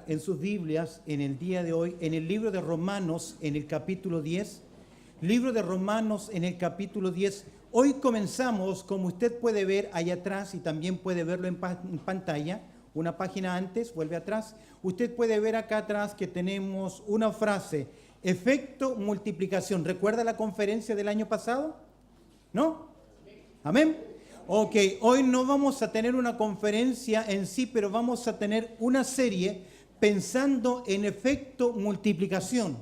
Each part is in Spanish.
En sus Biblias, en el día de hoy, en el libro de Romanos, en el capítulo 10. Libro de Romanos, en el capítulo 10. Hoy comenzamos, como usted puede ver allá atrás, y también puede verlo en pantalla, una página antes, vuelve atrás. Usted puede ver acá atrás que tenemos una frase, efecto multiplicación. ¿Recuerda la conferencia del año pasado? ¿No? ¿Amén? Ok, hoy no vamos a tener una conferencia en sí, pero vamos a tener una serie pensando en efecto multiplicación.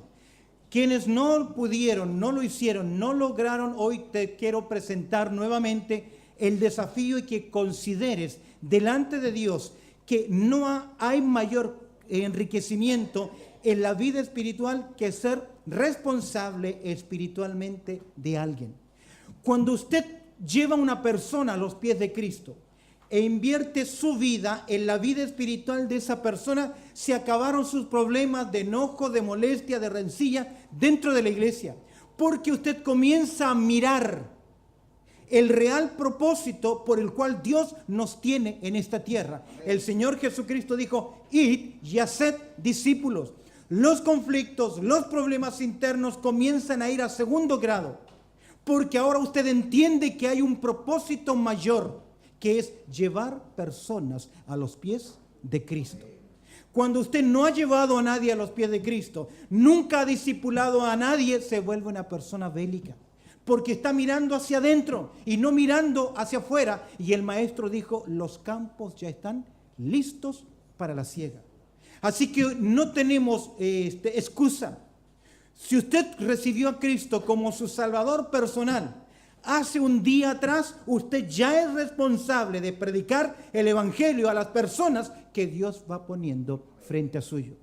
Quienes no pudieron, no lo hicieron, no lograron, hoy te quiero presentar nuevamente el desafío y que consideres delante de Dios que no hay mayor enriquecimiento en la vida espiritual que ser responsable espiritualmente de alguien. Cuando usted lleva a una persona a los pies de Cristo e invierte su vida en la vida espiritual de esa persona, se acabaron sus problemas de enojo, de molestia, de rencilla dentro de la iglesia. Porque usted comienza a mirar el real propósito por el cual Dios nos tiene en esta tierra. El Señor Jesucristo dijo, id y haced discípulos. Los conflictos, los problemas internos comienzan a ir a segundo grado. Porque ahora usted entiende que hay un propósito mayor, que es llevar personas a los pies de Cristo. Cuando usted no ha llevado a nadie a los pies de Cristo, nunca ha discipulado a nadie, se vuelve una persona bélica. Porque está mirando hacia adentro y no mirando hacia afuera. Y el maestro dijo, los campos ya están listos para la siega. Así que no tenemos excusa. Si usted recibió a Cristo como su Salvador personal, hace un día atrás, usted ya es responsable de predicar el Evangelio a las personas que Dios va poniendo frente a suyo.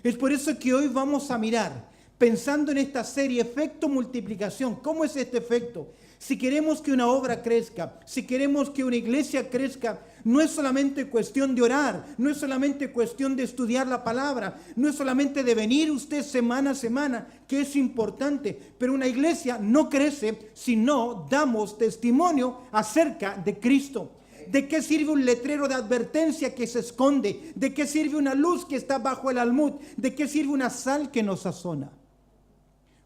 Es por eso que hoy vamos a mirar, pensando en esta serie, efecto multiplicación. ¿Cómo es este efecto? Si queremos que una obra crezca, si queremos que una iglesia crezca, no es solamente cuestión de orar, no es solamente cuestión de estudiar la palabra, no es solamente de venir usted semana a semana, que es importante, pero una iglesia no crece si no damos testimonio acerca de Cristo. ¿De qué sirve un letrero de advertencia que se esconde? ¿De qué sirve una luz que está bajo el almud? ¿De qué sirve una sal que nos sazona?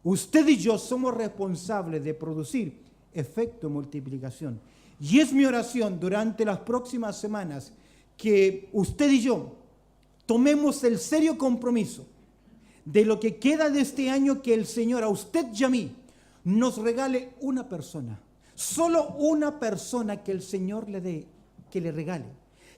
Usted y yo somos responsables de producir efecto multiplicación. Y es mi oración durante las próximas semanas que usted y yo tomemos el serio compromiso de lo que queda de este año, que el Señor a usted y a mí nos regale una persona, solo una persona que el Señor le dé, que le regale,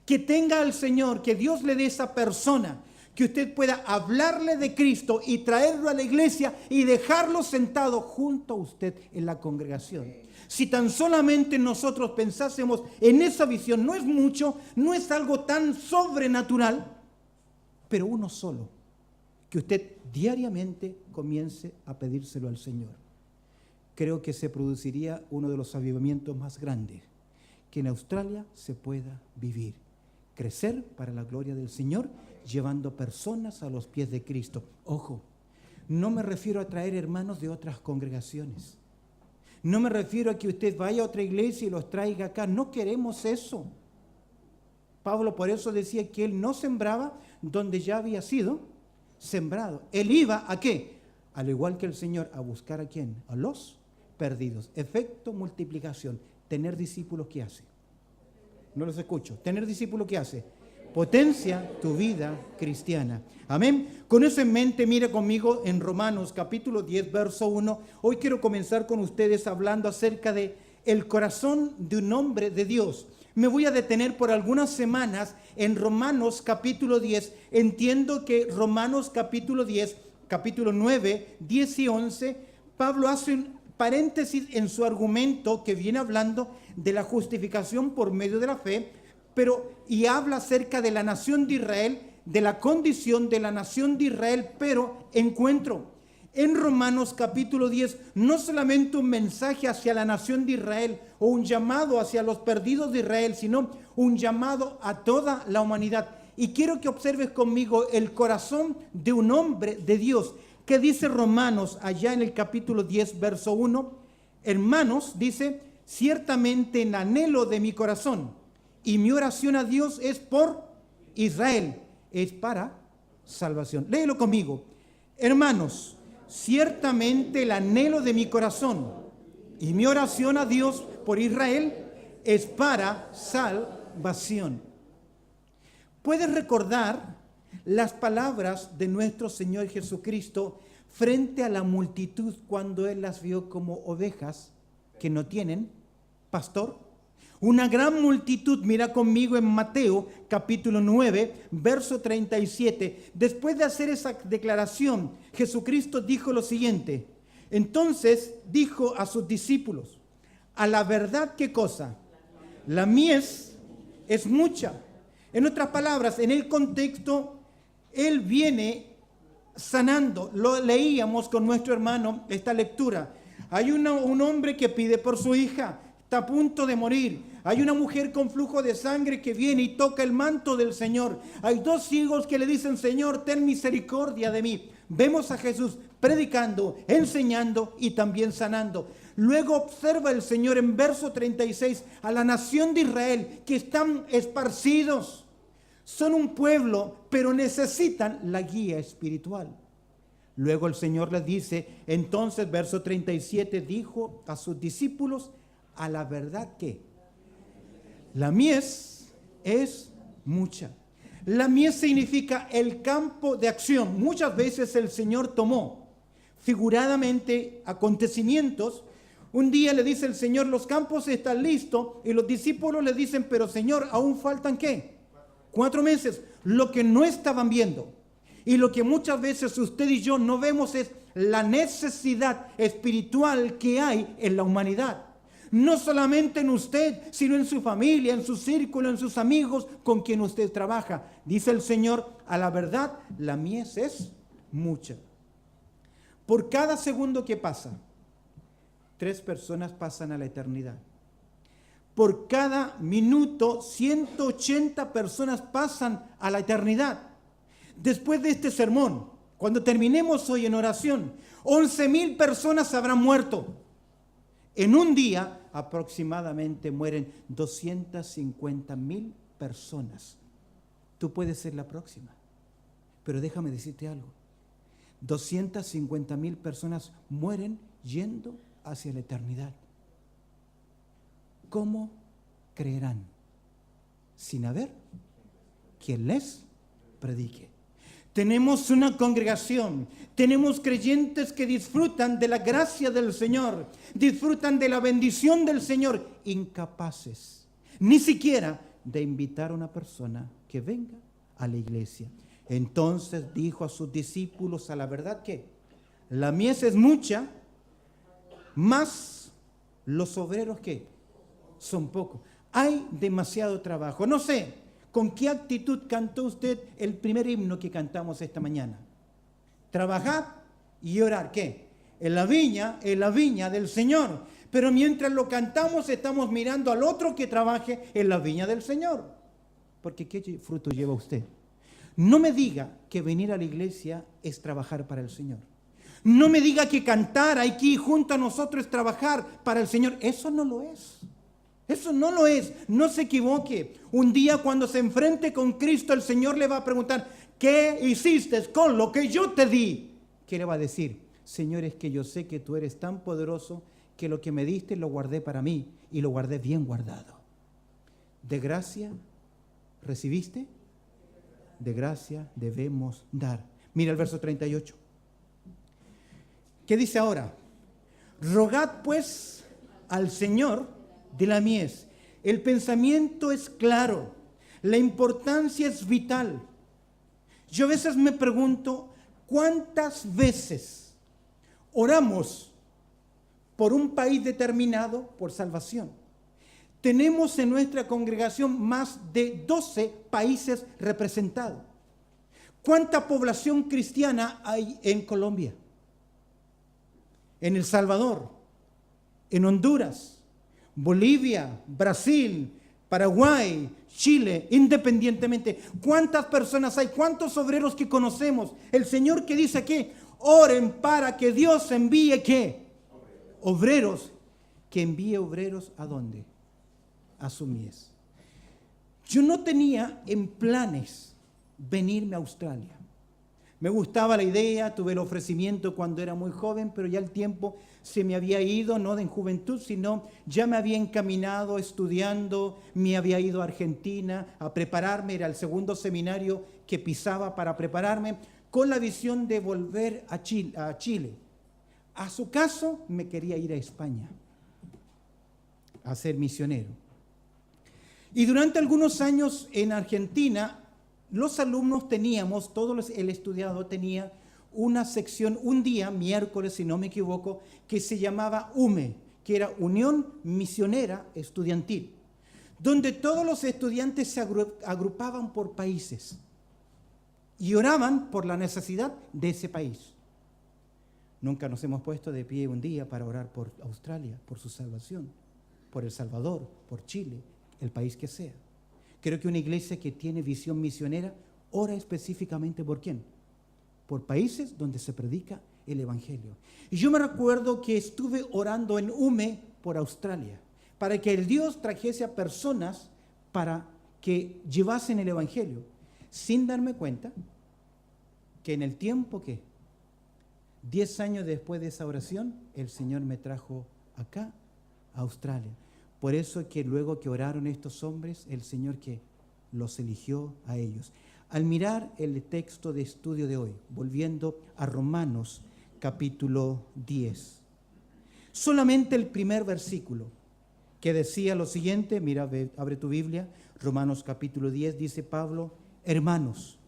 que tenga al Señor, que Dios le dé esa persona, que usted pueda hablarle de Cristo y traerlo a la iglesia y dejarlo sentado junto a usted en la congregación. Si tan solamente nosotros pensásemos en esa visión, no es mucho, no es algo tan sobrenatural, pero uno solo, que usted diariamente comience a pedírselo al Señor. Creo que se produciría uno de los avivamientos más grandes que en Australia se pueda vivir. Crecer para la gloria del Señor, llevando personas a los pies de Cristo. Ojo, no me refiero a traer hermanos de otras congregaciones. No me refiero a que usted vaya a otra iglesia y los traiga acá. No queremos eso. Pablo por eso decía que él no sembraba donde ya había sido sembrado. Él iba ¿a qué? Al igual que el Señor, a buscar ¿a quién? A los perdidos. Efecto multiplicación. Tener discípulos, ¿qué hace? No los escucho. Tener discípulos, ¿qué hace? Potencia tu vida cristiana. Amén. Con eso en mente, mire conmigo en Romanos capítulo 10, verso 1. Hoy quiero comenzar con ustedes hablando acerca de el corazón de un hombre de Dios. Me voy a detener por algunas semanas en Romanos capítulo 10. Entiendo que Romanos capítulo 10, capítulo 9, 10 y 11, Pablo hace un paréntesis en su argumento que viene hablando de la justificación por medio de la fe, y habla acerca de la nación de Israel, de la condición de la nación de Israel, pero encuentro en Romanos capítulo 10 no solamente un mensaje hacia la nación de Israel o un llamado hacia los perdidos de Israel, sino un llamado a toda la humanidad. Y quiero que observes conmigo el corazón de un hombre de Dios. ¿Qué dice Romanos allá en el capítulo 10, verso 1? Hermanos, dice, ciertamente en anhelo de mi corazón, y mi oración a Dios es por Israel, es para salvación. Léelo conmigo. Hermanos, ciertamente el anhelo de mi corazón y mi oración a Dios por Israel es para salvación. ¿Puedes recordar las palabras de nuestro Señor Jesucristo frente a la multitud cuando Él las vio como ovejas que no tienen pastor? Una gran multitud, mira conmigo en Mateo capítulo 9, verso 37. Después de hacer esa declaración, Jesucristo dijo lo siguiente. Entonces dijo a sus discípulos, a la verdad, ¿qué cosa? La mies es mucha. En otras palabras, en el contexto, Él viene sanando. Lo leíamos con nuestro hermano esta lectura. Hay un hombre que pide por su hija, está a punto de morir. Hay una mujer con flujo de sangre que viene y toca el manto del Señor. Hay dos ciegos que le dicen, Señor, ten misericordia de mí. Vemos a Jesús predicando, enseñando y también sanando. Luego observa el Señor en verso 36 a la nación de Israel que están esparcidos. Son un pueblo, pero necesitan la guía espiritual. Luego el Señor les dice, entonces verso 37 dijo a sus discípulos, a la verdad que la mies es mucha. La mies significa el campo de acción. Muchas veces el Señor tomó figuradamente acontecimientos. Un día le dice el Señor, los campos están listos, y los discípulos le dicen, pero Señor, aún faltan ¿qué? 4 meses. Lo que no estaban viendo y lo que muchas veces usted y yo no vemos es la necesidad espiritual que hay en la humanidad. No solamente en usted, sino en su familia, en su círculo, en sus amigos con quien usted trabaja. Dice el Señor, a la verdad, la mies es mucha. Por cada segundo que pasa, 3 personas pasan a la eternidad. Por cada minuto, 180 personas pasan a la eternidad. Después de este sermón, cuando terminemos hoy en oración, 11,000 personas habrán muerto. En un día aproximadamente mueren 250,000 personas. Tú puedes ser la próxima. Pero déjame decirte algo. 250,000 personas mueren yendo hacia la eternidad. ¿Cómo creerán? Sin haber quien les predique. Tenemos una congregación, tenemos creyentes que disfrutan de la gracia del Señor, disfrutan de la bendición del Señor, incapaces ni siquiera de invitar a una persona que venga a la iglesia. Entonces dijo a sus discípulos, a la verdad que la mies es mucha, más los obreros que son pocos. Hay demasiado trabajo. No sé, ¿con qué actitud cantó usted el primer himno que cantamos esta mañana? Trabajar y orar. ¿Qué? En la viña del Señor. Pero mientras lo cantamos, estamos mirando al otro que trabaje en la viña del Señor. Porque ¿qué fruto lleva usted? No me diga que venir a la iglesia es trabajar para el Señor. No me diga que cantar aquí junto a nosotros es trabajar para el Señor. Eso no lo es. Eso no lo es. No se equivoque. Un día cuando se enfrente con Cristo, el Señor le va a preguntar, ¿qué hiciste con lo que yo te di? ¿Qué le va a decir? Señor, es que yo sé que tú eres tan poderoso que lo que me diste lo guardé para mí y lo guardé bien guardado. De gracia recibiste, de gracia debemos dar. Mira el verso 38. ¿Qué dice ahora? Rogad pues al Señor de la mies. El pensamiento es claro, la importancia es vital. Yo a veces me pregunto, ¿cuántas veces oramos por un país determinado por salvación? Tenemos en nuestra congregación más de 12 países representados. ¿Cuánta población cristiana hay en Colombia? En El Salvador, en Honduras, Bolivia, Brasil, Paraguay, Chile, independientemente. ¿Cuántas personas hay? ¿Cuántos obreros que conocemos? El Señor que dice que oren para que Dios envíe ¿qué? Obreros. Que envíe obreros ¿a dónde? A su mies. Yo no tenía en planes venirme a Australia. Me gustaba la idea, tuve el ofrecimiento cuando era muy joven, pero ya el tiempo se me había ido, no en juventud, sino ya me había encaminado estudiando, me había ido a Argentina a prepararme, era el segundo seminario que pisaba para prepararme, con la visión de volver a Chile. A su caso, me quería ir a España a ser misionero. Y durante algunos años en Argentina, los alumnos teníamos, el estudiado tenía una sección, un día, miércoles si no me equivoco, que se llamaba UME, que era Unión Misionera Estudiantil, donde todos los estudiantes se agrupaban por países y oraban por la necesidad de ese país. Nunca nos hemos puesto de pie un día para orar por Australia, por su salvación, por El Salvador, por Chile, el país que sea. Creo que una iglesia que tiene visión misionera ora específicamente ¿por quién? Por países donde se predica el Evangelio. Y yo me recuerdo que estuve orando en UME por Australia, para que el Dios trajese a personas para que llevasen el Evangelio, sin darme cuenta que en el tiempo que 10 años después de esa oración, el Señor me trajo acá, a Australia. Por eso que luego que oraron estos hombres, el Señor que los eligió a ellos. Al mirar el texto de estudio de hoy, volviendo a Romanos capítulo 10, solamente el primer versículo que decía lo siguiente, mira, abre tu Biblia, Romanos capítulo 10, dice Pablo: hermanos,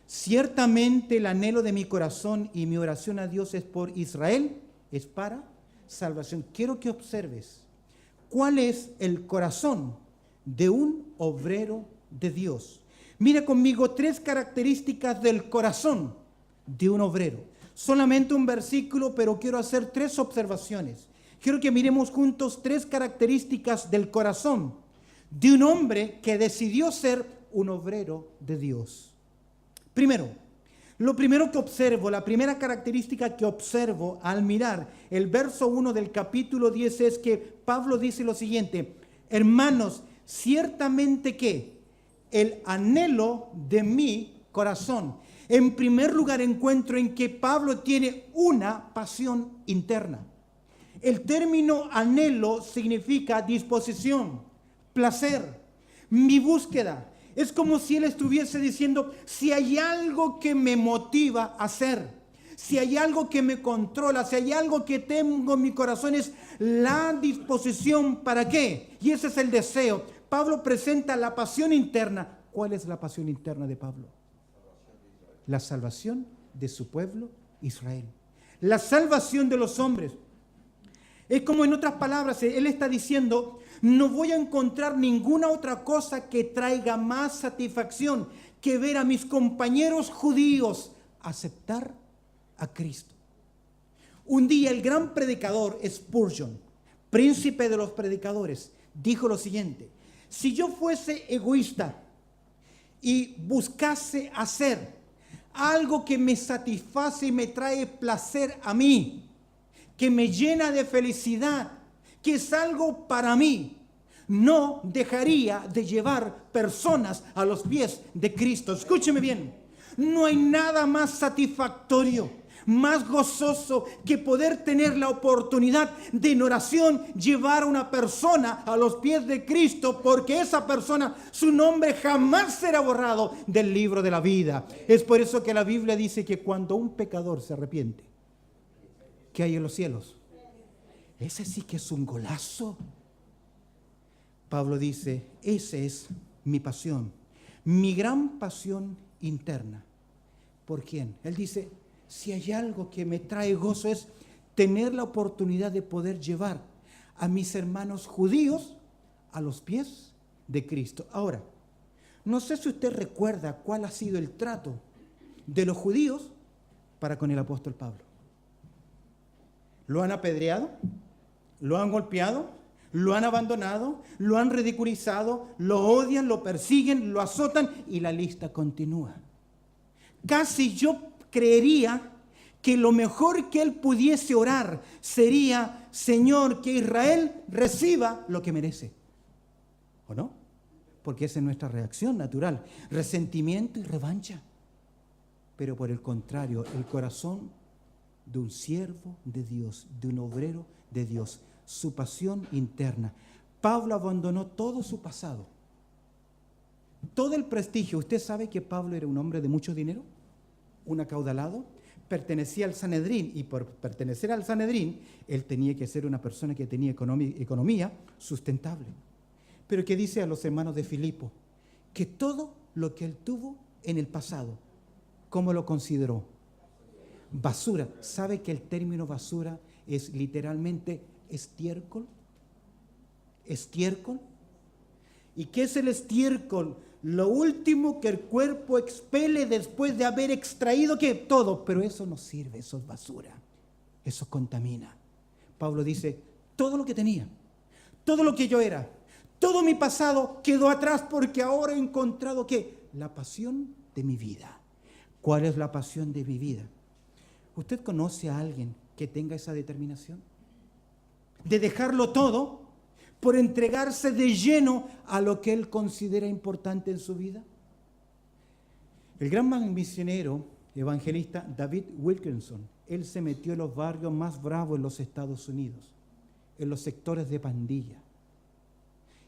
ciertamente el anhelo de mi corazón y mi oración a Dios es por Israel, es para salvación. Quiero que observes cuál es el corazón de un obrero de Dios. Mira conmigo 3 características del corazón de un obrero. Solamente un versículo, pero quiero hacer 3 observaciones. Quiero que miremos juntos 3 características del corazón de un hombre que decidió ser un obrero de Dios. Primero, lo primero que observo, la primera característica que observo al mirar el verso 1 del capítulo 10 es que Pablo dice lo siguiente: hermanos, ciertamente que el anhelo de mi corazón. En primer lugar encuentro en que Pablo tiene una pasión interna. El término anhelo significa disposición, placer, mi búsqueda. Es como si él estuviese diciendo, si hay algo que me motiva a hacer, si hay algo que me controla, si hay algo que tengo en mi corazón, es la disposición. ¿Para qué? Y ese es el deseo. Pablo presenta la pasión interna. ¿Cuál es la pasión interna de Pablo? La salvación de su pueblo Israel. La salvación de los hombres. Es como en otras palabras, él está diciendo, no voy a encontrar ninguna otra cosa que traiga más satisfacción que ver a mis compañeros judíos aceptar a Cristo. Un día el gran predicador Spurgeon, príncipe de los predicadores, dijo lo siguiente: si yo fuese egoísta y buscase hacer algo que me satisface y me trae placer a mí, que me llena de felicidad, que es algo para mí, no dejaría de llevar personas a los pies de Cristo. Escúcheme bien, no hay nada más satisfactorio, más gozoso que poder tener la oportunidad de en oración llevar a una persona a los pies de Cristo, porque esa persona, su nombre jamás será borrado del libro de la vida. Es por eso que la Biblia dice que cuando un pecador se arrepiente, ¿qué hay en los cielos? Ese sí que es un golazo. Pablo dice, esa es mi pasión, mi gran pasión interna. ¿Por quién? Él dice, si hay algo que me trae gozo es tener la oportunidad de poder llevar a mis hermanos judíos a los pies de Cristo. Ahora, no sé si usted recuerda cuál ha sido el trato de los judíos para con el apóstol Pablo. Lo han apedreado, lo han golpeado, lo han abandonado, lo han ridiculizado, lo odian, lo persiguen, lo azotan y la lista continúa. Casi yo creería que lo mejor que él pudiese orar sería, Señor, que Israel reciba lo que merece. ¿O no? Porque esa es nuestra reacción natural, resentimiento y revancha. pero por el contrario, el corazón de un siervo de Dios, de un obrero de Dios, su pasión interna. Pablo abandonó todo su pasado, todo el prestigio. ¿Usted sabe que Pablo era un hombre de mucho dinero? Un acaudalado, pertenecía al Sanedrín, y por pertenecer al Sanedrín, él tenía que ser una persona que tenía economía sustentable. Pero ¿qué dice a los hermanos de Filipo? Que todo lo que él tuvo en el pasado, ¿cómo lo consideró? Basura. ¿Sabe que el término basura es literalmente estiércol? Estiércol. ¿Y qué es el estiércol? Lo último que el cuerpo expele después de haber extraído ¿qué? Todo. Pero eso no sirve, eso es basura. Eso contamina. Pablo dice, todo lo que tenía, todo lo que yo era, todo mi pasado quedó atrás porque ahora he encontrado ¿qué? La pasión de mi vida. ¿Cuál es la pasión de mi vida? ¿Usted conoce a alguien que tenga esa determinación? De dejarlo todo por entregarse de lleno a lo que él considera importante en su vida. El gran misionero evangelista David Wilkerson, él se metió en los barrios más bravos en los Estados Unidos, en los sectores de pandilla,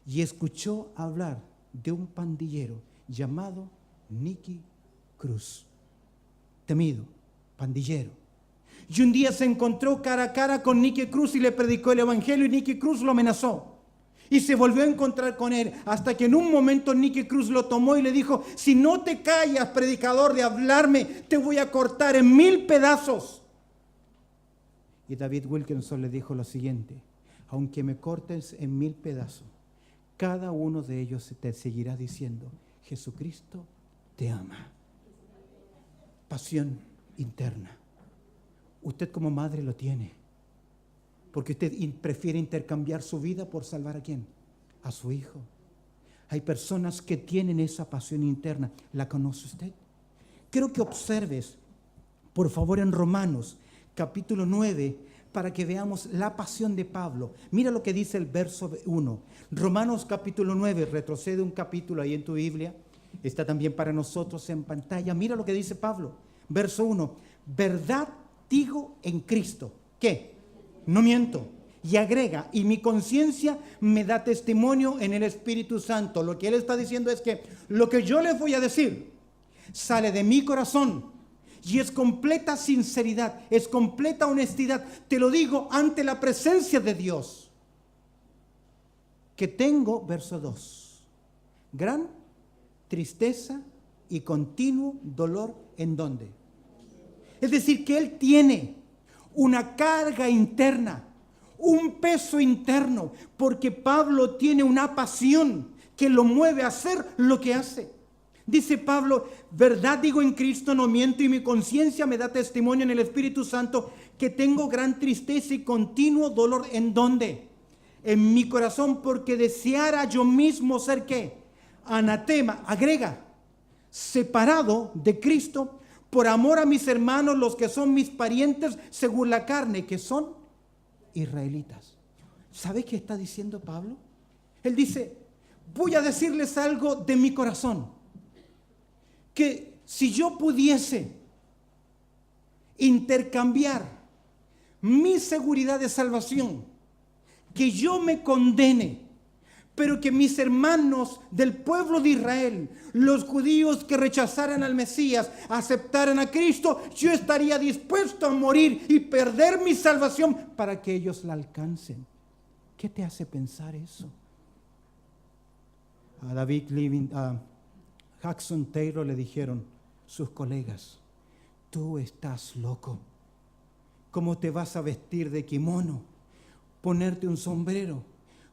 y escuchó hablar de un pandillero llamado Nicky Cruz, temido pandillero. Y un día se encontró cara a cara con Nicky Cruz y le predicó el evangelio, y Nicky Cruz lo amenazó. Y se volvió a encontrar con él, hasta que en un momento Nicky Cruz lo tomó y le dijo, si no te callas, predicador, de hablarme, te voy a cortar en 1000 pedazos. Y David Wilkerson le dijo lo siguiente, aunque me cortes en 1000 pedazos, cada uno de ellos te seguirá diciendo, Jesucristo te ama. Pasión interna. Usted como madre lo tiene, porque usted prefiere intercambiar su vida por salvar ¿a quién? A su hijo. Hay personas que tienen esa pasión interna. ¿La conoce usted? Quiero que observes, por favor, en Romanos, capítulo 9, para que veamos la pasión de Pablo. Mira lo que dice el verso 1. Romanos capítulo 9, retrocede un capítulo ahí en tu Biblia. Está también para nosotros en pantalla. Mira lo que dice Pablo. Verso 1. Verdad digo en Cristo. ¿Qué? No miento. Y agrega, y mi conciencia me da testimonio en el Espíritu Santo. Lo que él está diciendo es que lo que yo les voy a decir sale de mi corazón y es completa sinceridad, es completa honestidad. Te lo digo ante la presencia de Dios. Que tengo, verso 2, gran tristeza y continuo dolor, ¿en dónde? Es decir, que él tiene una carga interna, un peso interno, porque Pablo tiene una pasión que lo mueve a hacer lo que hace. Dice Pablo, verdad digo en Cristo, no miento, y mi conciencia me da testimonio en el Espíritu Santo que tengo gran tristeza y continuo dolor. ¿En dónde? En mi corazón, porque deseara yo mismo ser ¿qué? Anatema, agrega, separado de Cristo por amor a mis hermanos, los que son mis parientes según la carne, que son israelitas. ¿Sabe qué está diciendo Pablo? Él dice, voy a decirles algo de mi corazón, que si yo pudiese intercambiar mi seguridad de salvación, que yo me condene, pero que mis hermanos del pueblo de Israel, los judíos que rechazaran al Mesías, aceptaran a Cristo, yo estaría dispuesto a morir y perder mi salvación para que ellos la alcancen. ¿Qué te hace pensar eso? A Jackson Taylor le dijeron sus colegas, tú estás loco. ¿Cómo te vas a vestir de kimono, ponerte un sombrero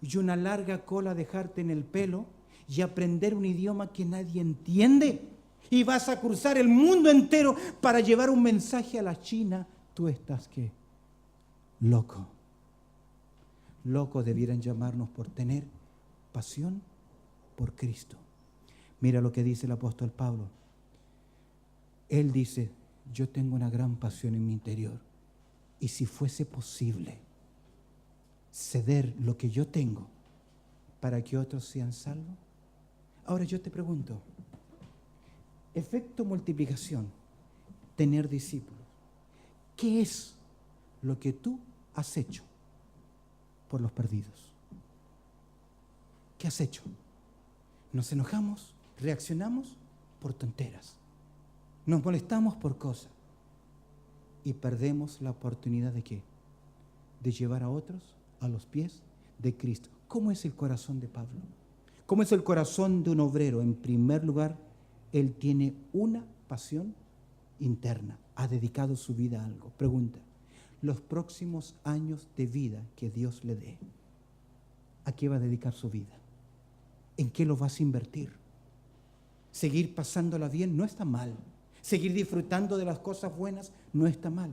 y una larga cola, dejarte en el pelo y aprender un idioma que nadie entiende? Y vas a cruzar el mundo entero para llevar un mensaje a la China. Tú estás ¿qué? Loco. Loco debieran llamarnos por tener pasión por Cristo. Mira lo que dice el apóstol Pablo. Él dice, yo tengo una gran pasión en mi interior. Y si fuese posible ceder lo que yo tengo para que otros sean salvos. Ahora yo te pregunto, efecto multiplicación, tener discípulos. ¿Qué es lo que tú has hecho por los perdidos? ¿Qué has hecho? Nos enojamos, reaccionamos por tonteras. Nos molestamos por cosas. Y perdemos la oportunidad ¿de qué? De llevar a otros a los pies de Cristo. ¿Cómo es el corazón de Pablo? ¿Cómo es el corazón de un obrero? En primer lugar, él tiene una pasión interna. Ha dedicado su vida a algo. Pregunta, los próximos años de vida que Dios le dé, ¿a qué va a dedicar su vida? ¿En qué lo vas a invertir? Seguir pasándola bien no está mal. Seguir disfrutando de las cosas buenas no está mal.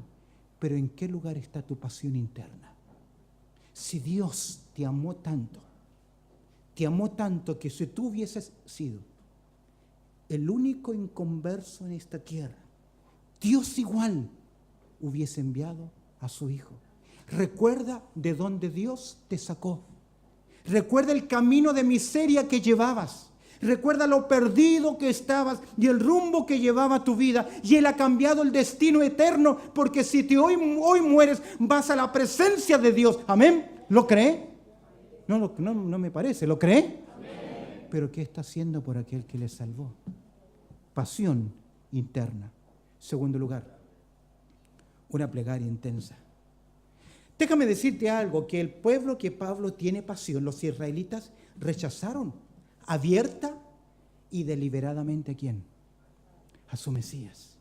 Pero ¿en qué lugar está tu pasión interna? Si Dios te amó tanto que si tú hubieses sido el único inconverso en esta tierra, Dios igual hubiese enviado a su Hijo. Recuerda de dónde Dios te sacó. Recuerda el camino de miseria que llevabas. Recuerda lo perdido que estabas y el rumbo que llevaba tu vida. Y Él ha cambiado el destino eterno, porque si hoy mueres, vas a la presencia de Dios. ¿Amén? ¿Lo cree? No me parece. ¿Lo cree? Amén. Pero ¿qué está haciendo por aquel que le salvó? Pasión interna. Segundo lugar, una plegaria intensa. Déjame decirte algo, que el pueblo que Pablo tiene pasión, los israelitas, rechazaron abierta y deliberadamente ¿a quién? A su Mesías.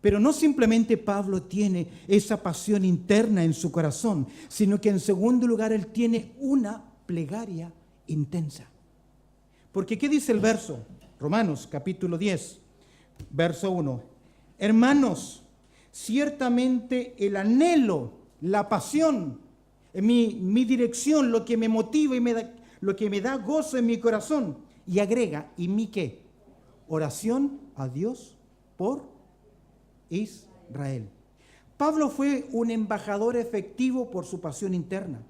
Pero no simplemente Pablo tiene esa pasión interna en su corazón, sino que en segundo lugar él tiene una plegaria intensa. Porque ¿qué dice el verso? Romanos capítulo 10, verso 1. Hermanos, ciertamente el anhelo, la pasión, mi dirección, lo que me motiva y lo que me da gozo en mi corazón. Y agrega, ¿y mi qué? Oración a Dios por Israel. Pablo fue un embajador efectivo por su pasión interna.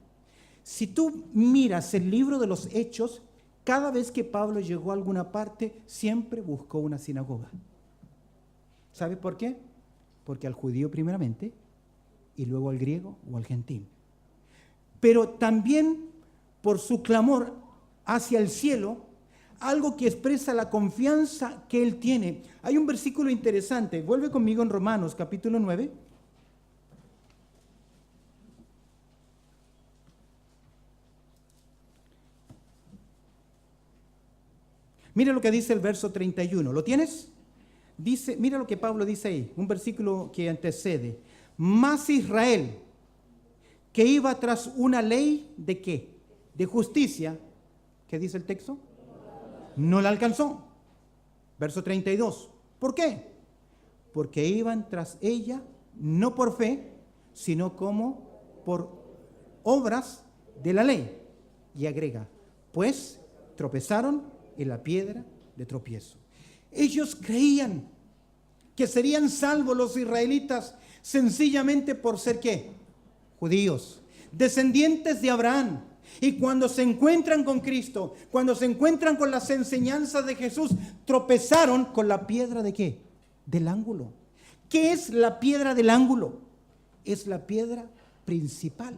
Si tú miras el libro de los Hechos, cada vez que Pablo llegó a alguna parte, siempre buscó una sinagoga. ¿Sabes por qué? Porque al judío primeramente, y luego al griego o al gentil. Pero también por su clamor hacia el cielo, algo que expresa la confianza que él tiene. Hay un versículo interesante, vuelve conmigo en Romanos capítulo 9. Mira lo que dice el verso 31, ¿lo tienes? Dice, mira lo que Pablo dice ahí, un versículo que antecede. Mas Israel, que iba tras una ley de ¿qué? De justicia. ¿Qué dice el texto? No la alcanzó. Verso 32. ¿Por qué? Porque iban tras ella no por fe, sino como por obras de la ley. Y agrega, pues tropezaron en la piedra de tropiezo. Ellos creían que serían salvos los israelitas sencillamente por ser ¿qué? Judíos, descendientes de Abraham. Y cuando se encuentran con Cristo, cuando se encuentran con las enseñanzas de Jesús, tropezaron con la piedra ¿de qué? Del ángulo. ¿Qué es la piedra del ángulo? Es la piedra principal.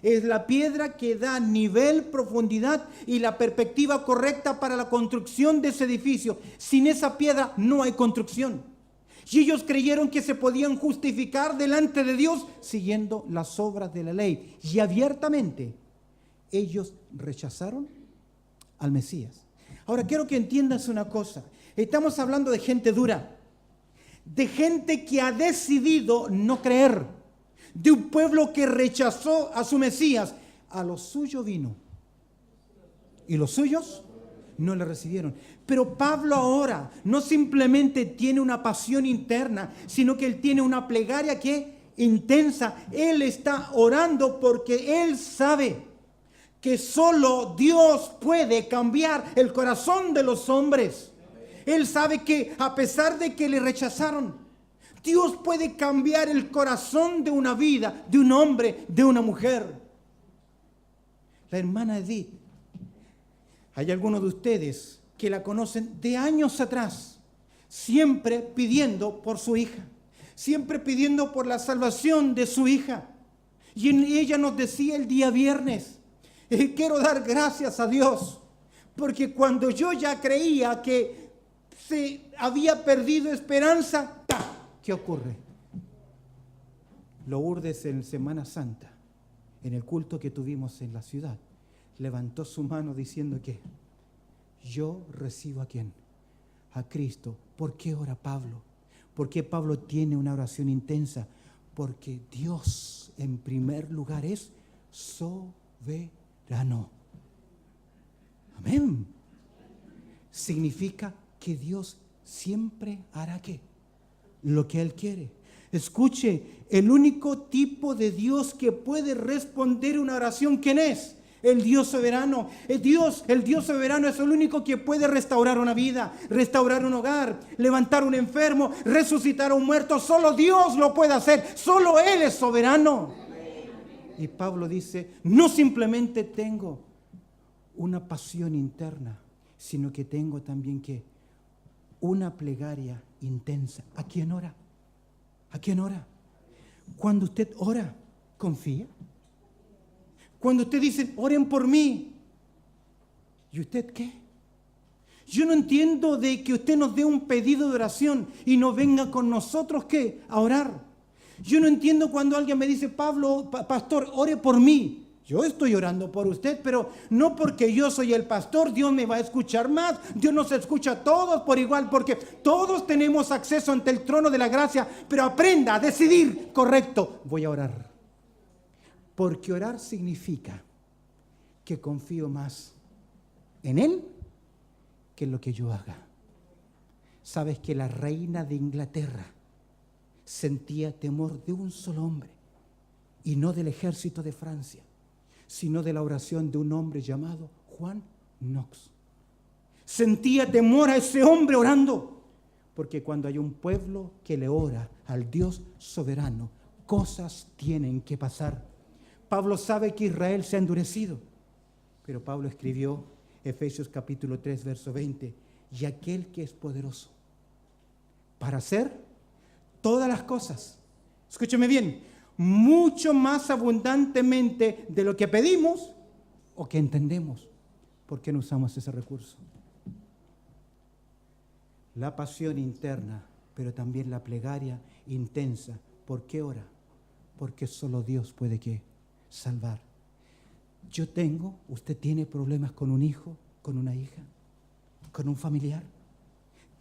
Es la piedra que da nivel, profundidad y la perspectiva correcta para la construcción de ese edificio. Sin esa piedra no hay construcción. Y ellos creyeron que se podían justificar delante de Dios siguiendo las obras de la ley. Y abiertamente ellos rechazaron al Mesías. Ahora quiero que entiendas una cosa. Estamos hablando de gente dura, de gente que ha decidido no creer, de un pueblo que rechazó a su Mesías. A lo suyo vino y los suyos no le recibieron. Pero Pablo ahora no simplemente tiene una pasión interna, sino que él tiene una plegaria que intensa. Él está orando porque él sabe que solo Dios puede cambiar el corazón de los hombres. Él sabe que a pesar de que le rechazaron, Dios puede cambiar el corazón de una vida, de un hombre, de una mujer. La hermana Edith, hay algunos de ustedes que la conocen de años atrás. siempre pidiendo por su hija, siempre pidiendo por la salvación de su hija. Y ella nos decía el día viernes, quiero dar gracias a Dios, porque cuando yo ya creía que se había perdido esperanza, ¿qué ocurre? Lourdes en Semana Santa, en el culto que tuvimos en la ciudad, levantó su mano diciendo que yo recibo ¿a quién? A Cristo. ¿Por qué ora Pablo? ¿Por qué Pablo tiene una oración intensa? Porque Dios en primer lugar es soberano. Amén. Significa que Dios siempre hará ¿qué? Lo que Él quiere. Escuche, el único tipo de Dios que puede responder una oración, ¿quién es? El Dios soberano. El Dios soberano es el único que puede restaurar una vida, restaurar un hogar, levantar un enfermo, resucitar a un muerto. Solo Dios lo puede hacer. Solo Él es soberano. Y Pablo dice, no simplemente tengo una pasión interna, sino que tengo también ¿qué? Una plegaria intensa. ¿A quién ora? ¿A quién ora? Cuando usted ora, confía. Cuando usted dice, oren por mí, ¿y usted qué? Yo no entiendo de que usted nos dé un pedido de oración y no venga con nosotros, ¿qué? A orar. Yo no entiendo cuando alguien me dice, Pablo, pastor, ore por mí. Yo estoy orando por usted, pero no porque yo soy el pastor, Dios me va a escuchar más. Dios nos escucha a todos por igual, porque todos tenemos acceso ante el trono de la gracia, pero aprenda a decidir, correcto, voy a orar. Porque orar significa que confío más en Él que en lo que yo haga. Sabes que la reina de Inglaterra sentía temor de un solo hombre, y no del ejército de Francia, sino de la oración de un hombre llamado Juan Knox. Sentía temor a ese hombre orando, porque cuando hay un pueblo que le ora al Dios soberano, cosas tienen que pasar. Pablo sabe que Israel se ha endurecido, pero Pablo escribió Efesios capítulo 3, verso 20, y aquel que es poderoso para hacer todas las cosas, escúcheme bien, mucho más abundantemente de lo que pedimos o que entendemos. ¿Por qué no usamos ese recurso? La pasión interna, pero también la plegaria intensa. ¿Por qué ora? Porque solo Dios puede ¿qué? Salvar. Usted tiene problemas con un hijo, con una hija, con un familiar.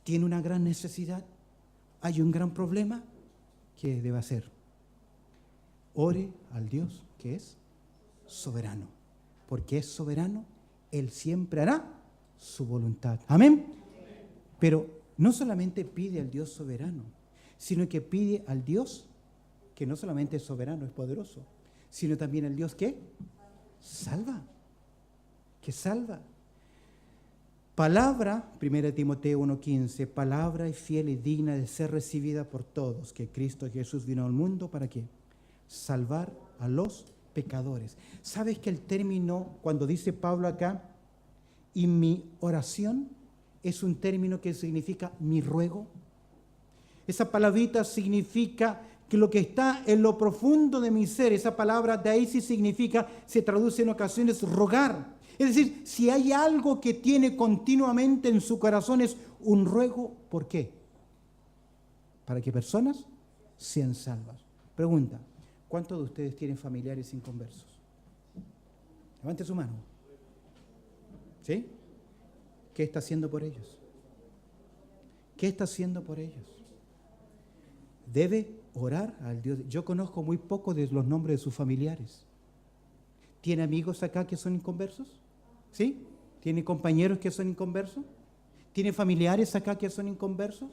Tiene una gran necesidad. Hay un gran problema. ¿Qué debe hacer? Ore al Dios que es soberano. Porque es soberano, Él siempre hará su voluntad. Amén. Pero no solamente pide al Dios soberano, sino que pide al Dios que no solamente es soberano, es poderoso, sino también el Dios que salva, que salva. Palabra, 1 Timoteo 1:15, palabra y fiel y digna de ser recibida por todos, que Cristo Jesús vino al mundo para ¿qué? Salvar a los pecadores. ¿Sabes que el término, cuando dice Pablo acá, y mi oración, es un término que significa mi ruego? Esa palabrita significa que lo que está en lo profundo de mi ser, esa palabra de ahí sí significa, se traduce en ocasiones rogar. Es decir, si hay algo que tiene continuamente en su corazón es un ruego, ¿por qué? Para que personas sean salvas. Pregunta, ¿cuántos de ustedes tienen familiares inconversos? Levante su mano. ¿Sí? ¿Qué está haciendo por ellos? ¿Qué está haciendo por ellos? Debe orar al Dios. Yo conozco muy poco de los nombres de sus familiares. ¿Tiene amigos acá que son inconversos? ¿Sí? ¿Tiene compañeros que son inconversos? ¿Tiene familiares acá que son inconversos?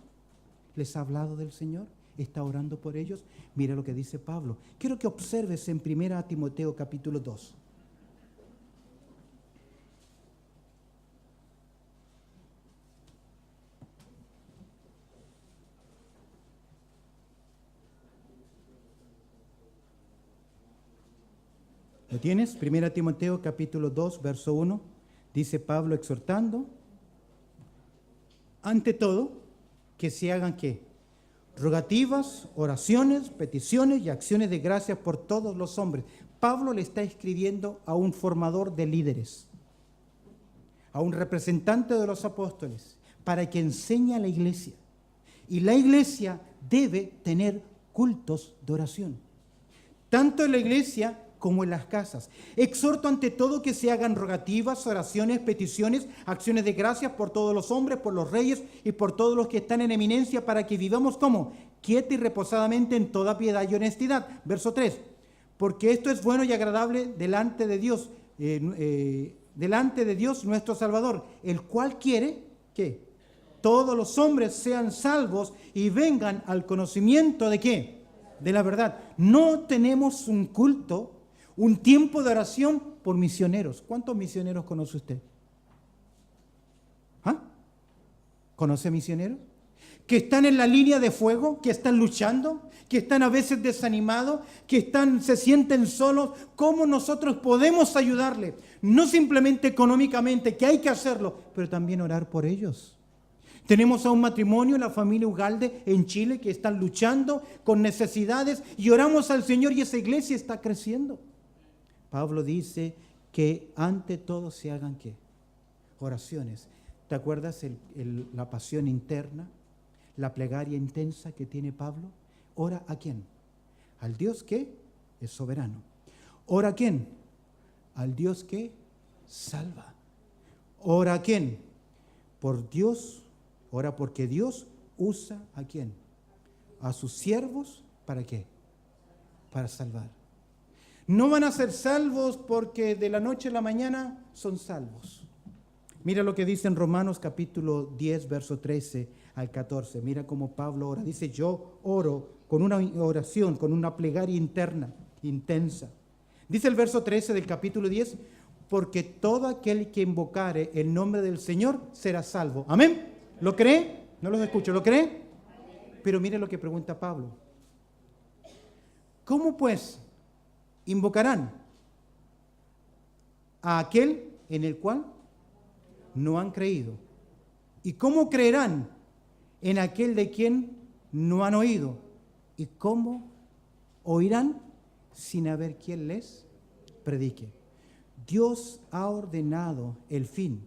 ¿Les ha hablado del Señor? ¿Está orando por ellos? Mira lo que dice Pablo. Quiero que observes en 1 Timoteo capítulo 2. ¿Lo tienes? 1 Timoteo capítulo 2, verso 1. Dice Pablo exhortando, ante todo, que se hagan ¿qué? Rogativas, oraciones, peticiones y acciones de gracias por todos los hombres. Pablo le está escribiendo a un formador de líderes, a un representante de los apóstoles, para que enseñe a la iglesia. Y la iglesia debe tener cultos de oración, tanto en la iglesia como en las casas. Exhorto ante todo que se hagan rogativas, oraciones, peticiones, acciones de gracias por todos los hombres, por los reyes y por todos los que están en eminencia, para que vivamos como quieta y reposadamente en toda piedad y honestidad. Verso 3. Porque esto es bueno y agradable delante de Dios, nuestro Salvador, el cual quiere que todos los hombres sean salvos y vengan al conocimiento de ¿qué? De la verdad. No tenemos un culto, un tiempo de oración por misioneros. ¿Cuántos misioneros conoce usted? ¿Ah? ¿Conoce misioneros? Que están en la línea de fuego, que están luchando, que están a veces desanimados, que se sienten solos. ¿Cómo nosotros podemos ayudarles? No simplemente económicamente, que hay que hacerlo, pero también orar por ellos. Tenemos a un matrimonio, la familia Ugalde en Chile, que están luchando con necesidades y oramos al Señor y esa iglesia está creciendo. Pablo dice que ante todo se hagan ¿qué? Oraciones. ¿Te acuerdas la pasión interna, la plegaria intensa que tiene Pablo? ¿Ora a quién? Al Dios que es soberano. ¿Ora a quién? Al Dios que salva. ¿Ora a quién? Por Dios. Ora porque Dios usa ¿a quién? A sus siervos, ¿para qué? Para salvar. No van a ser salvos porque de la noche a la mañana son salvos. Mira lo que dice en Romanos capítulo 10, verso 13 al 14. Mira cómo Pablo ora. Dice, yo oro con una oración, con una plegaria interna, intensa. Dice el verso 13 del capítulo 10, porque todo aquel que invocare el nombre del Señor será salvo. Amén. ¿Lo cree? No los escucho. ¿Lo cree? Pero mire lo que pregunta Pablo. ¿Cómo pues invocarán a aquel en el cual no han creído? ¿Y cómo creerán en aquel de quien no han oído? ¿Y cómo oirán sin haber quien les predique? Dios ha ordenado el fin.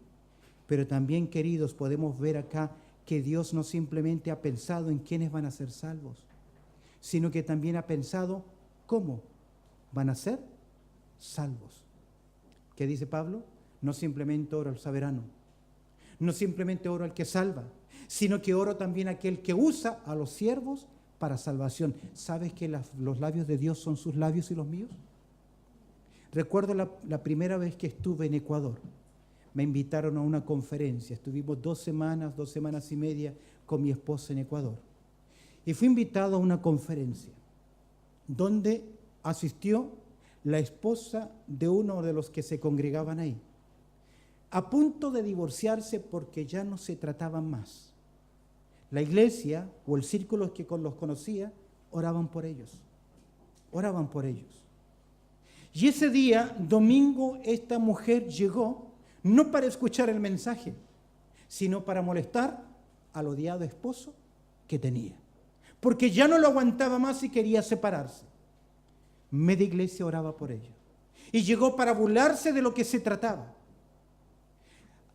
Pero también, queridos, podemos ver acá que Dios no simplemente ha pensado en quiénes van a ser salvos, sino que también ha pensado cómo van a ser salvos. ¿Qué dice Pablo? No simplemente oro al soberano, no simplemente oro al que salva, sino que oro también a aquel que usa a los siervos para salvación. ¿Sabes que los labios de Dios son sus labios y los míos? Recuerdo la primera vez que estuve en Ecuador. Me invitaron a una conferencia. Estuvimos 2 semanas y media con mi esposa en Ecuador. Y fui invitado a una conferencia donde asistió la esposa de uno de los que se congregaban ahí, a punto de divorciarse porque ya no se trataban más. La iglesia o el círculo que los conocía oraban por ellos. Oraban por ellos. Y ese día, domingo, esta mujer llegó no para escuchar el mensaje, sino para molestar al odiado esposo que tenía, porque ya no lo aguantaba más y quería separarse. Media iglesia oraba por ella y llegó para burlarse de lo que se trataba.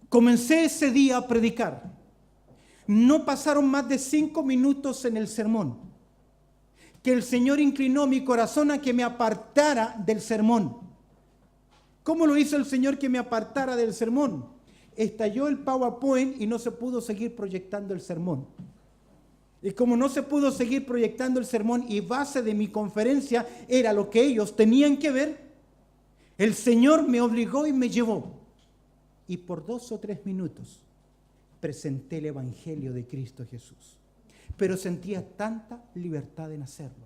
Comencé ese día a predicar. No pasaron más de 5 minutos en el sermón que el Señor inclinó mi corazón a que me apartara del sermón. ¿Cómo lo hizo el Señor que me apartara del sermón? Estalló el PowerPoint y no se pudo seguir proyectando el sermón. Y como no se pudo seguir proyectando el sermón y base de mi conferencia era lo que ellos tenían que ver, el Señor me obligó y me llevó. Y por 2 o 3 minutos presenté el Evangelio de Cristo Jesús. Pero sentía tanta libertad en hacerlo.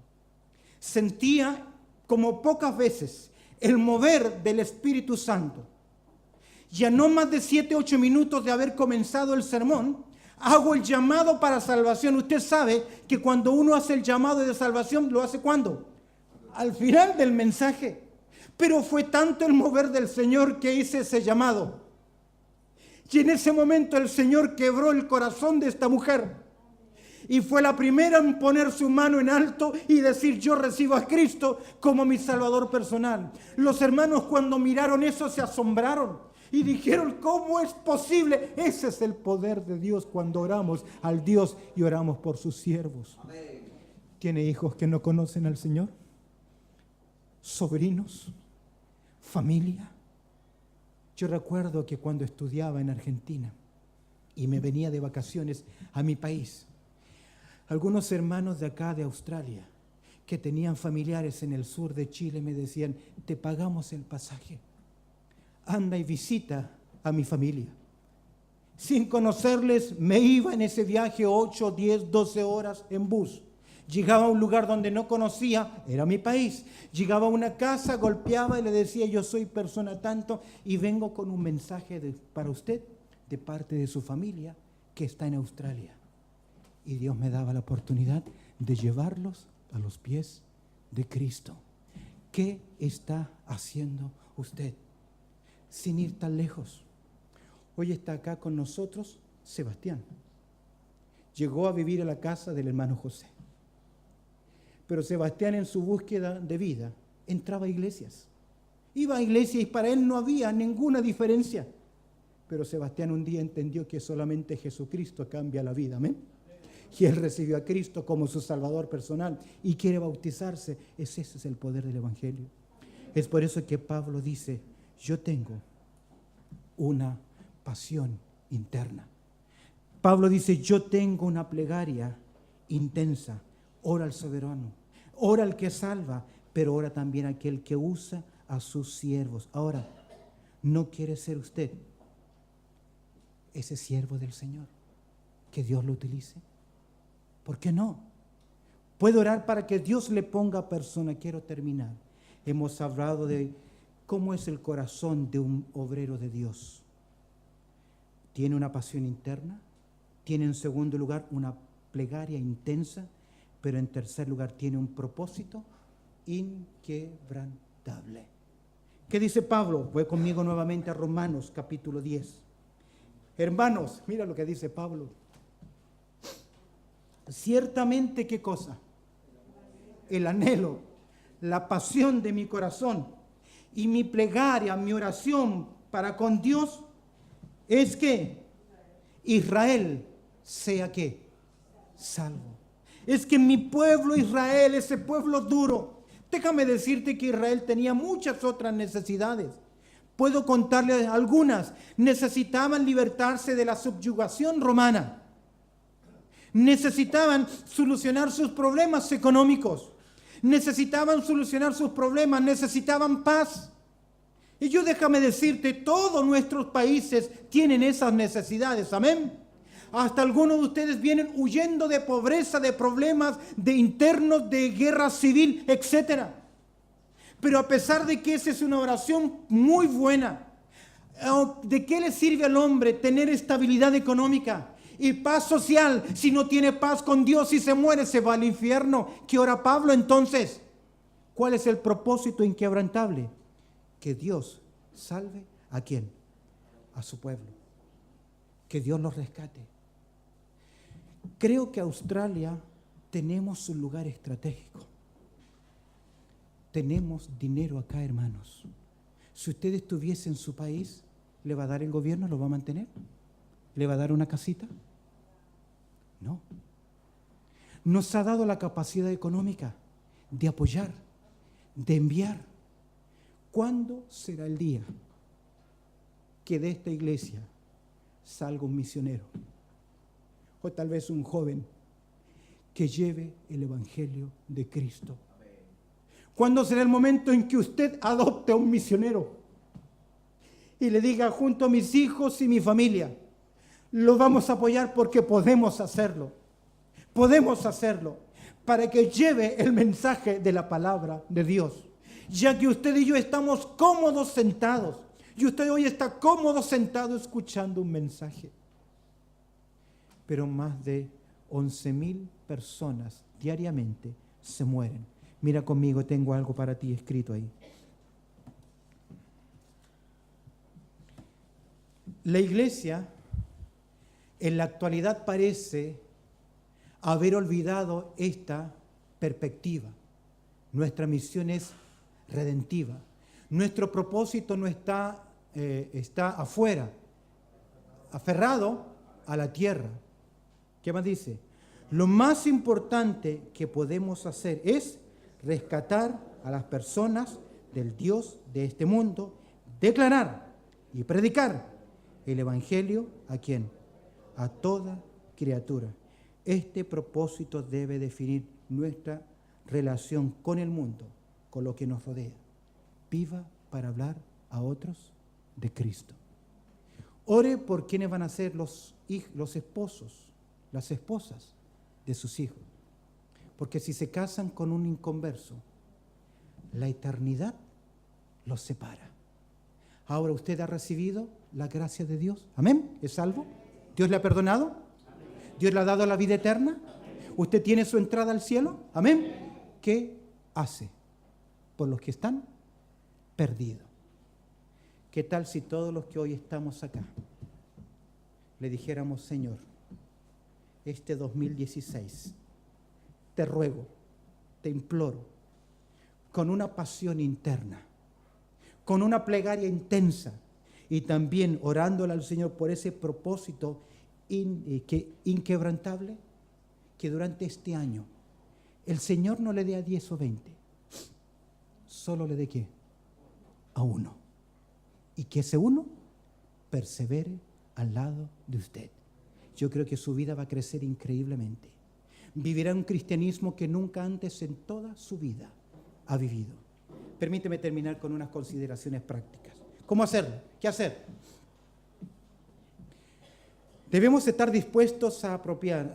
Sentía como pocas veces el mover del Espíritu Santo. Ya no más de 7 o 8 minutos de haber comenzado el sermón, hago el llamado para salvación. Usted sabe que cuando uno hace el llamado de salvación, ¿lo hace cuándo? Al final del mensaje. Pero fue tanto el mover del Señor que hice ese llamado. Y en ese momento el Señor quebró el corazón de esta mujer. Y fue la primera en poner su mano en alto y decir: yo recibo a Cristo como mi Salvador personal. Los hermanos, cuando miraron eso, se asombraron y dijeron: ¿cómo es posible? Ese es el poder de Dios cuando oramos al Dios y oramos por sus siervos. Amén. ¿Tiene hijos que no conocen al Señor? ¿Sobrinos? ¿Familia? Yo recuerdo que cuando estudiaba en Argentina y me venía de vacaciones a mi país, algunos hermanos de acá de Australia que tenían familiares en el sur de Chile me decían: te pagamos el pasaje, anda y visita a mi familia. Sin conocerles, me iba en ese viaje 8, 10, 12 horas en bus. Llegaba a un lugar donde no conocía, era mi país. Llegaba a una casa, golpeaba y le decía: yo soy persona tanto y vengo con un mensaje para usted de parte de su familia que está en Australia. Y Dios me daba la oportunidad de llevarlos a los pies de Cristo. ¿Qué está haciendo usted? Sin ir tan lejos. Hoy está acá con nosotros Sebastián. Llegó a vivir a la casa del hermano José. Pero Sebastián, en su búsqueda de vida, entraba a iglesias. Iba a iglesias y para él no había ninguna diferencia. Pero Sebastián un día entendió que solamente Jesucristo cambia la vida. Amén. Y él recibió a Cristo como su Salvador personal y quiere bautizarse. Ese es el poder del Evangelio. Es por eso que Pablo dice: yo tengo una pasión interna. Pablo dice: yo tengo una plegaria intensa. Ora al soberano, ora al que salva, pero ora también a aquel que usa a sus siervos. Ahora, ¿no quiere ser usted ese siervo del Señor? Que Dios lo utilice. ¿Por qué no? Puede orar para que Dios le ponga persona. Quiero terminar. Hemos hablado de cómo es el corazón de un obrero de Dios. Tiene una pasión interna, tiene en segundo lugar una plegaria intensa, pero en tercer lugar tiene un propósito inquebrantable. ¿Qué dice Pablo? Voy conmigo nuevamente a Romanos capítulo 10. Hermanos, mira lo que dice Pablo. Ciertamente, ¿qué cosa? El anhelo, la pasión de mi corazón y mi plegaria, mi oración para con Dios es que Israel sea ¿qué? Salvo. Es que mi pueblo Israel, ese pueblo duro, déjame decirte que Israel tenía muchas otras necesidades. Puedo contarles algunas. Necesitaban libertarse de la subyugación romana. Necesitaban solucionar sus problemas económicos. Necesitaban solucionar sus problemas. Necesitaban paz. Y yo déjame decirte, todos nuestros países tienen esas necesidades. Amén. Hasta algunos de ustedes vienen huyendo de pobreza, de problemas, de internos, de guerra civil, etc. Pero a pesar de que esa es una oración muy buena, ¿de qué le sirve al hombre tener estabilidad económica y paz social si no tiene paz con Dios y se muere, se va al infierno? ¿Qué ora Pablo entonces? ¿Cuál es el propósito inquebrantable? Que Dios salve ¿a quién? A su pueblo. Que Dios los rescate. Creo que Australia tenemos un lugar estratégico. Tenemos dinero acá, hermanos. Si usted estuviese en su país, ¿le va a dar el gobierno? ¿Lo va a mantener? ¿Le va a dar una casita? No. Nos ha dado la capacidad económica de apoyar, de enviar. ¿Cuándo será el día que de esta iglesia salga un misionero? O tal vez un joven que lleve el Evangelio de Cristo. ¿Cuándo será el momento en que usted adopte a un misionero y le diga: junto a mis hijos y mi familia, lo vamos a apoyar porque podemos hacerlo? Podemos hacerlo para que lleve el mensaje de la palabra de Dios. Ya que usted y yo estamos cómodos sentados, y usted hoy está cómodo sentado escuchando un mensaje. Pero más de 11,000 personas diariamente se mueren. Mira conmigo, tengo algo para ti escrito ahí. La iglesia en la actualidad parece haber olvidado esta perspectiva. Nuestra misión es redentiva. Nuestro propósito no está afuera, aferrado a la tierra. ¿Qué más dice? Lo más importante que podemos hacer es rescatar a las personas del Dios de este mundo, declarar y predicar el Evangelio ¿a quién? A toda criatura. Este propósito debe definir nuestra relación con el mundo, con lo que nos rodea. Viva para hablar a otros de Cristo. Ore por quienes van a ser los esposos, las esposas de sus hijos. Porque si se casan con un inconverso, la eternidad los separa. Ahora usted ha recibido la gracia de Dios. ¿Amén? ¿Es salvo? ¿Dios le ha perdonado? ¿Dios le ha dado la vida eterna? ¿Usted tiene su entrada al cielo? ¿Amén? ¿Qué hace por los que están perdidos? ¿Qué tal si todos los que hoy estamos acá le dijéramos, Señor, este 2016, te ruego, te imploro, con una pasión interna, con una plegaria intensa y también orándole al Señor por ese propósito inquebrantable, que durante este año el Señor no le dé a 10 o 20, solo le dé ¿qué? A uno. Y que ese uno persevere al lado de usted. Yo creo que su vida va a crecer increíblemente. Vivirá un cristianismo que nunca antes en toda su vida ha vivido. Permíteme terminar con unas consideraciones prácticas. ¿Cómo hacerlo? ¿Qué hacer? Debemos estar dispuestos a apropiarse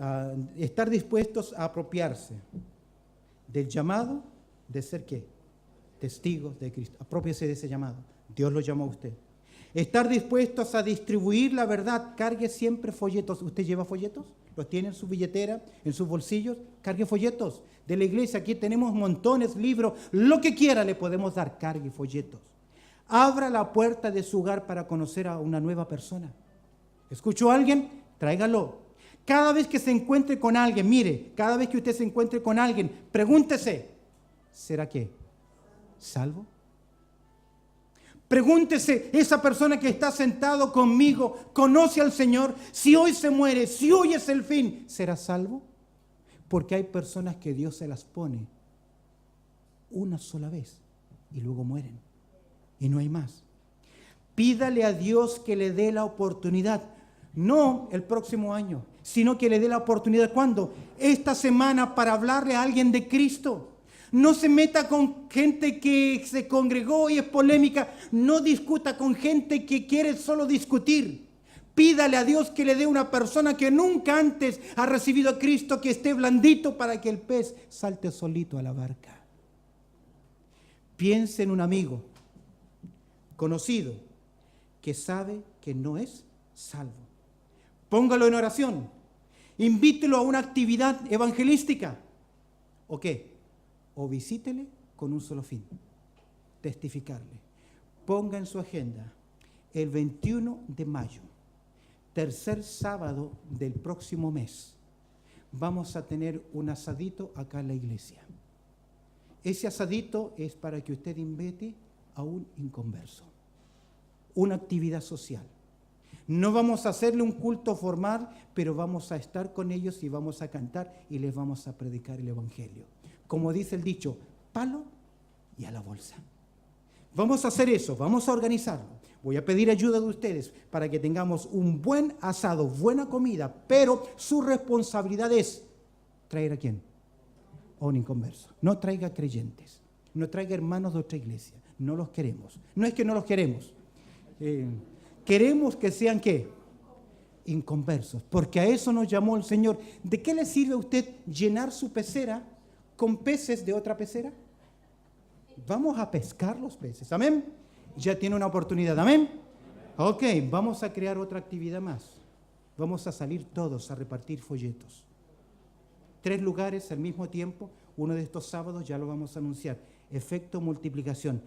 del llamado de ser ¿qué? Testigos de Cristo. Aprópiese de ese llamado. Dios lo llamó a usted. Estar dispuestos a distribuir la verdad. Cargue siempre folletos. ¿Usted lleva folletos? ¿Los tiene en su billetera, en sus bolsillos? Cargue folletos de la iglesia. Aquí tenemos montones, libros. Lo que quiera le podemos dar. Cargue folletos. Abra la puerta de su hogar para conocer a una nueva persona. ¿Escuchó a alguien? Tráigalo. Cada vez que se encuentre con alguien, mire, cada vez que usted se encuentre con alguien, pregúntese, ¿será qué? ¿Salvo? Pregúntese, esa persona que está sentado conmigo, ¿conoce al Señor? Si hoy se muere, si hoy es el fin, ¿será salvo? Porque hay personas que Dios se las pone una sola vez y luego mueren. Y no hay más. Pídale a Dios que le dé la oportunidad, no el próximo año, sino que le dé la oportunidad, ¿cuándo? Esta semana, para hablarle a alguien de Cristo. No se meta con gente que se congregó y es polémica. No discuta con gente que quiere solo discutir. Pídale a Dios que le dé una persona que nunca antes ha recibido a Cristo, que esté blandito para que el pez salte solito a la barca. Piense en un amigo conocido que sabe que no es salvo. Póngalo en oración. Invítelo a una actividad evangelística. ¿O qué? O visítele con un solo fin, testificarle. Ponga en su agenda el 21 de mayo, tercer sábado del próximo mes, vamos a tener un asadito acá en la iglesia. Ese asadito es para que usted invite a un inconverso, una actividad social. No vamos a hacerle un culto formal, pero vamos a estar con ellos y vamos a cantar y les vamos a predicar el Evangelio. Como dice el dicho, palo y a la bolsa. Vamos a hacer eso, vamos a organizarlo. Voy a pedir ayuda de ustedes para que tengamos un buen asado, buena comida, pero su responsabilidad es traer ¿a quién? A un inconverso. No traiga creyentes, no traiga hermanos de otra iglesia, no los queremos. No es que no los queremos, queremos que sean ¿qué? Inconversos, porque a eso nos llamó el Señor. ¿De qué le sirve a usted llenar su pecera con peces de otra pecera? Vamos a pescar los peces, amén. Ya tiene una oportunidad, amén. Ok, vamos a crear otra actividad más. Vamos a salir todos a repartir folletos. 3 lugares al mismo tiempo, uno de estos sábados ya lo vamos a anunciar. Efecto multiplicación.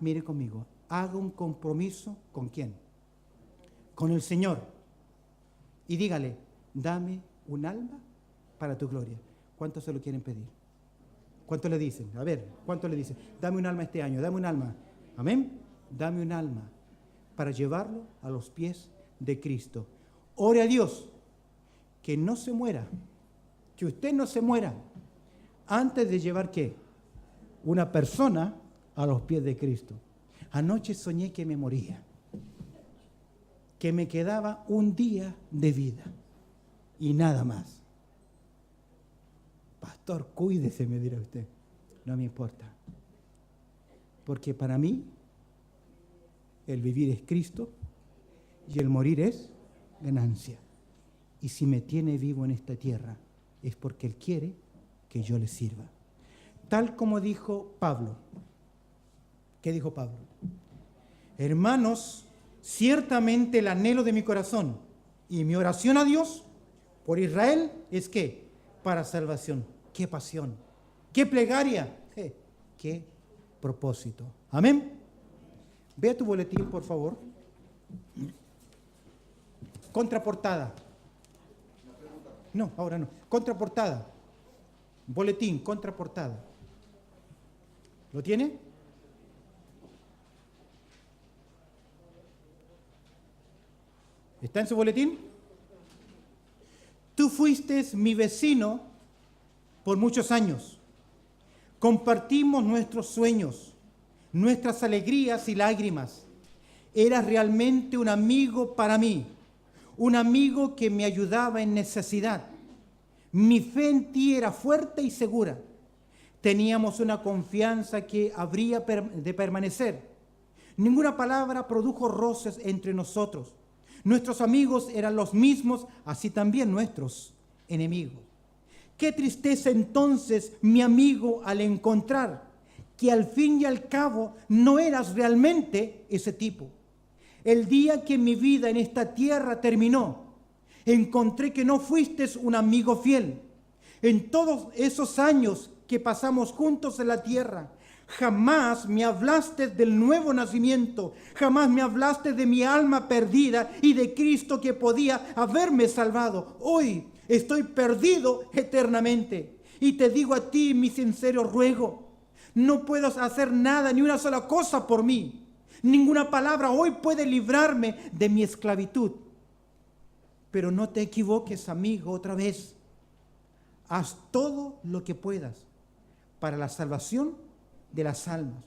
Mire conmigo, haga un compromiso ¿con quién? Con el Señor. Y dígale, dame un alma para tu gloria. ¿Cuántos se lo quieren pedir? ¿Cuántos le dicen? A ver, ¿cuántos le dicen? Dame un alma este año, dame un alma. Amén. Dame un alma para llevarlo a los pies de Cristo. Ore a Dios que no se muera, que usted no se muera antes de llevar ¿qué? Una persona a los pies de Cristo. Anoche soñé que me moría, que me quedaba un día de vida y nada más. Pastor, cuídese, me dirá usted. No me importa, porque para mí el vivir es Cristo y el morir es ganancia. Y si me tiene vivo en esta tierra es porque Él quiere que yo le sirva. Tal como dijo Pablo. ¿Qué dijo Pablo? Hermanos, ciertamente el anhelo de mi corazón y mi oración a Dios por Israel es ¿qué? Para salvación. ¡Qué pasión! ¡Qué plegaria! ¡Qué propósito! Amén. Ve a tu boletín, por favor. Contraportada. No, ahora no. Contraportada. Boletín, contraportada. ¿Lo tiene? ¿Está en su boletín? Tú fuiste mi vecino por muchos años. Compartimos nuestros sueños, nuestras alegrías y lágrimas. Eras realmente un amigo para mí, un amigo que me ayudaba en necesidad. Mi fe en ti era fuerte y segura. Teníamos una confianza que habría de permanecer. Ninguna palabra produjo roces entre nosotros. Nuestros amigos eran los mismos, así también nuestros enemigos. Qué tristeza entonces, mi amigo, al encontrar que al fin y al cabo no eras realmente ese tipo. El día que mi vida en esta tierra terminó, encontré que no fuiste un amigo fiel. En todos esos años que pasamos juntos en la tierra, jamás me hablaste del nuevo nacimiento, jamás me hablaste de mi alma perdida y de Cristo que podía haberme salvado. Hoy estoy perdido eternamente y te digo a ti mi sincero ruego, no puedo hacer nada, ni una sola cosa por mí. Ninguna palabra hoy puede librarme de mi esclavitud. Pero no te equivoques, amigo, otra vez. Haz todo lo que puedas para la salvación de las almas.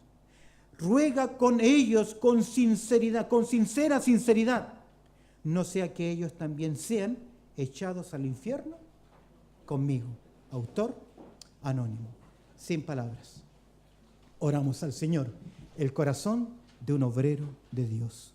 Ruega con ellos con sinceridad, con sincera sinceridad. No sea que ellos también sean echados al infierno conmigo. Autor anónimo. Sin palabras. Oramos al Señor, el corazón de un obrero de Dios.